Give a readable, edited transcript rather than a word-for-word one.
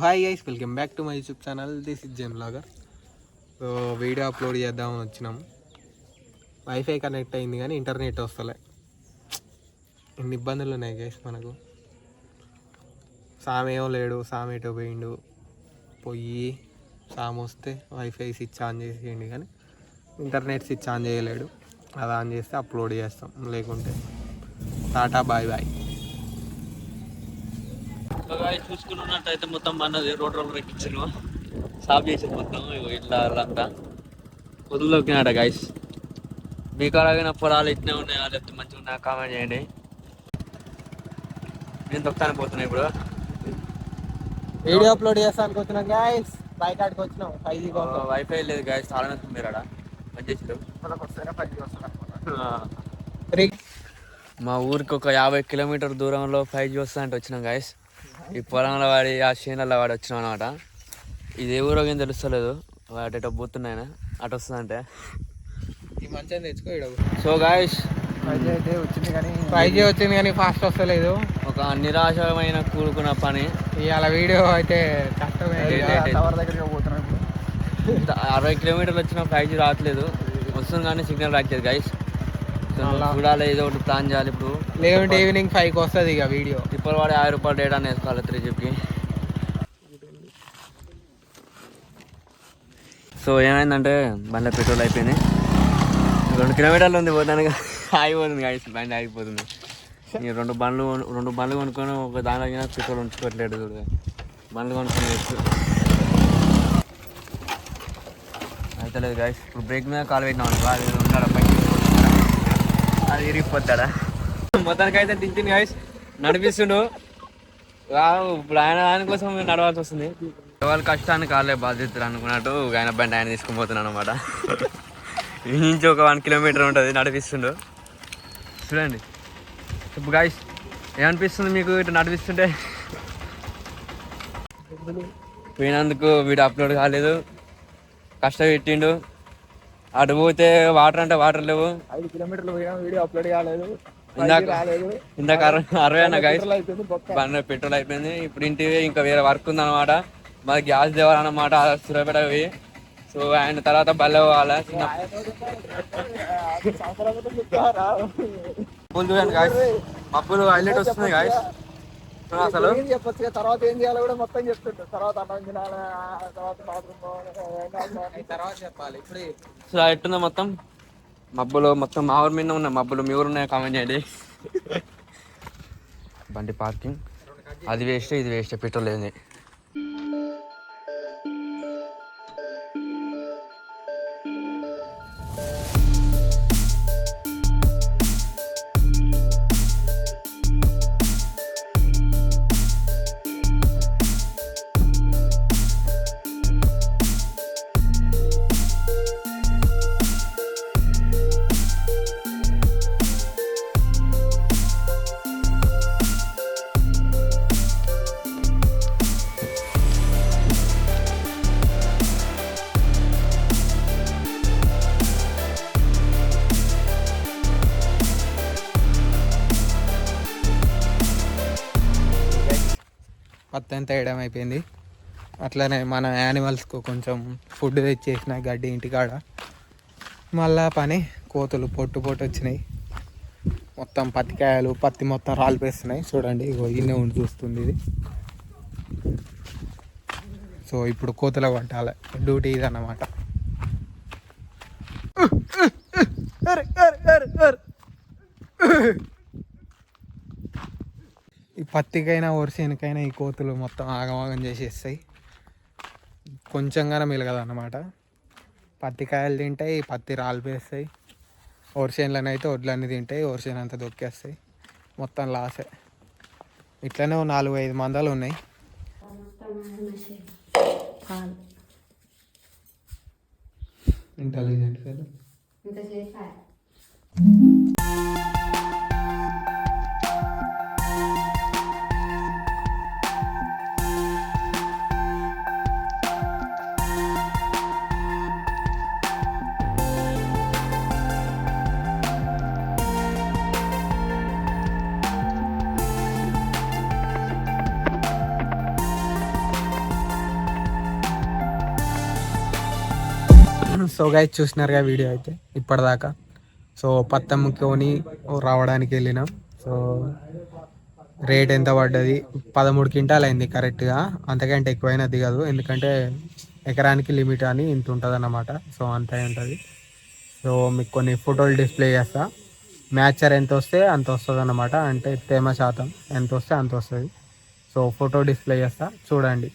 Hi guys, welcome back to my YouTube channel. This is Gem vlogger. So video upload చేద్దామని వచ్చినాం. Wifi connect అయింది కానీ internet వస్తలే. ఎన్ని ఇబ్బందులు ఉన్నాయి గైస్ మనకు. సామేమో లేడు, సామేటో పోయిండు. పోయి సామ్ వస్తే వైఫై స్విచ్ ఆన్ చేసేయండి కానీ ఇంటర్నెట్ స్విచ్ ఆన్ చేయలేడు. అది ఆన్ చేస్తే అప్లోడ్ చేస్తాం, లేకుంటే టాటా బాయ్ బాయ్. చూసుకున్నట్టయితే మొత్తం మనది రోడ్ రోలర్ ఎక్కించారు, సాఫ్ చేసి మొత్తం ఇట్లా అంతా వదిలిలోకినాడ గాయస్. మీకు అలాగే పొలాలు ఇట్నే ఉన్నాయా లేకపోతే మంచిగా ఉన్నాయా కామెంట్ చేయండి. నేను దొక్కాను పోతున్నాను ఇప్పుడు. వీడియో అప్లోడ్ చేస్తా అనుకుంటున్నాం గాయస్. బైక్ ఆడికి వచ్చినాం. 5G కోసం వైఫై లేదు గాయస్, చాలా మంది మీరు ఆడ పని చేసారు. మా ఊరికి ఒక 50 కిలోమీటర్ దూరంలో 5G వస్తా అంటే వచ్చినాం గాయస్. ఈ పొలంలో వాడి ఆ చేనులలో వాడి వచ్చినాం అనమాట. ఇది ఏ ఊరో ఏం తెలుస్తలేదు, వాటి ఎటో పోతున్నాయన అటు వస్తుందంటే ఈ మంచిగా తెచ్చుకో. సో గాయస్ 5G వచ్చింది కానీ ఫాస్ట్ వస్తలేదు. ఒక నిరాశమైన కూడుకున్న పని. ఇవాళ వీడియో అయితే కష్టమే. 60 కిలోమీటర్లు వచ్చిన 5G రావట్లేదు, వస్తుంది కానీ సిగ్నల్ రాలేదు గాయస్. చూడాలి, ఏదో ఒకటి ప్లాన్ చేయాలి ఇప్పుడు. లేదంటే ఈవినింగ్ 5కి వస్తుంది ఇక వీడియో. ఇప్పుడు వాడి 1000 రూపాయలు డేటా వేసుకోవాలి 3GBకి. సో ఏమైందంటే బండి పెట్రోల్ అయిపోయింది. 2 కిలోమీటర్లు ఉంది పోతానికి ఆగిపోతుంది గాయస్, బండి ఆగిపోతుంది. ఈ రెండు బండ్లు కొనుక్కొని ఒక దానిలో పెట్రోల్ ఉంచుకోవట్లేదు. చూడు, బండ్లు కొనుక్కొని అయితే లేదు గాయస్. ఇప్పుడు బ్రేక్ మీద కాలు పెట్టినాం అనుకో, అది ఉన్నాడు పైకి, అది ఇరిగిపోతాడా. మొత్తానికి అయితే దించింది గాయస్, నడిపిస్తుండు. ఇప్పుడు ఆయన దానికోసం నడవాల్సి వస్తుంది. వాళ్ళ కష్టాన్ని కాలే బాధ్యతలు అనుకున్నట్టు ఆయన బండి ఆయన తీసుకుని పోతున్నాను అనమాట. ఈ నుంచి ఒక 1 కిలోమీటర్ ఉంటుంది, నడిపిస్తుండు. చూడండి ఇప్పుడు గాయస్, ఏమనిపిస్తుంది మీకు ఇటు నడిపిస్తుంటే? పోయినందుకు వీడియో అప్లోడ్ కాలేదు, కష్టపెట్టిండు. అటు పోతే వాటర్ అంటే వాటర్ లేవు. 5 కిలోమీటర్లు పోయినా వీడియో అప్లోడ్ కాలేదు. ఇందాక 60 అన్న గాయస్, బండి పెట్రోల్ అయిపోయింది. ఇప్పుడు ఇంటివి ఇంకా వేరే వర్క్ ఉందన్నమాట. మాది గ్యాస్ దేవాలన్నమాట సూర్యాపేట పోయి. సో ఆయన తర్వాత బల్ల పోవాలి. చూడండి గాయస్, మబ్బులు హైలైట్ వస్తుంది గాయస్. అసలు చెప్పొచ్చు, తర్వాత ఏం చేయాలో కూడా మొత్తం చెప్తుంటారు. తర్వాత చెప్పాలి. ఇప్పుడు సో ఎట్టుందో మొత్తం మబ్బులు, మొత్తం మా ఊరి మీద ఉన్నాయి మబ్బులు. మీ ఊరు ఉన్నాయో కామెంట్ చేయండి. బండి పార్కింగ్ అది వేస్ట్, ఇది వేస్ట్, పెట్రోల్ లేని. పత్తి అంతా వేయడం అయిపోయింది. అట్లనే మన యానిమల్స్కు కొంచెం ఫుడ్ తెచ్చేసిన గడ్డి ఇంటికాడ. మళ్ళా పని కోతులు పొట్టు వచ్చినాయి. మొత్తం పత్తికాయలు, పత్తి మొత్తం రాలిపేస్తున్నాయి. చూడండి, ఇగో ఈయనే ఉండి చూస్తుంది ఇది. సో ఇప్పుడు కోతులు పట్టాలి, డ్యూటీ ఇది అన్నమాట. ఈ పత్తికైనా వరిసేనికైనా ఈ కోతులు మొత్తం ఆగమాగం చేసేస్తాయి. కొంచెంగానే మెలగదు అన్నమాట. పత్తికాయలు తింటాయి, పత్తి రాలిపేస్తాయి. వరిసేనులను అయితే వడ్లన్నీ తింటాయి, వరిసేను అంతా దొక్కేస్తాయి. మొత్తం లాసే. ఇట్లనే 4-5 మందలు ఉన్నాయి. Intelligent fellow. సో గైస్ చూసినారుగా వీడియో అయితే ఇప్పటిదాకా. సో పత్తమ్ముకొని రావడానికి వెళ్ళినాం. సో రేట్ ఎంత పడ్డది, 13 క్వింటాల్ అయింది కరెక్ట్గా. అంతకంటే ఎక్కువైనా దిగదు, ఎందుకంటే ఎకరానికి లిమిట్ అని ఇంత ఉంటుంది అన్నమాట. సో అంతే ఉంటుంది. సో మీకు కొన్ని ఫోటోలు డిస్ప్లే చేస్తా. మ్యాచర్ ఎంత వస్తే అంత వస్తుంది అన్నమాట, అంటే తేమ శాతం ఎంత వస్తే అంత వస్తుంది. సో ఫోటో డిస్ప్లే చేస్తా, చూడండి.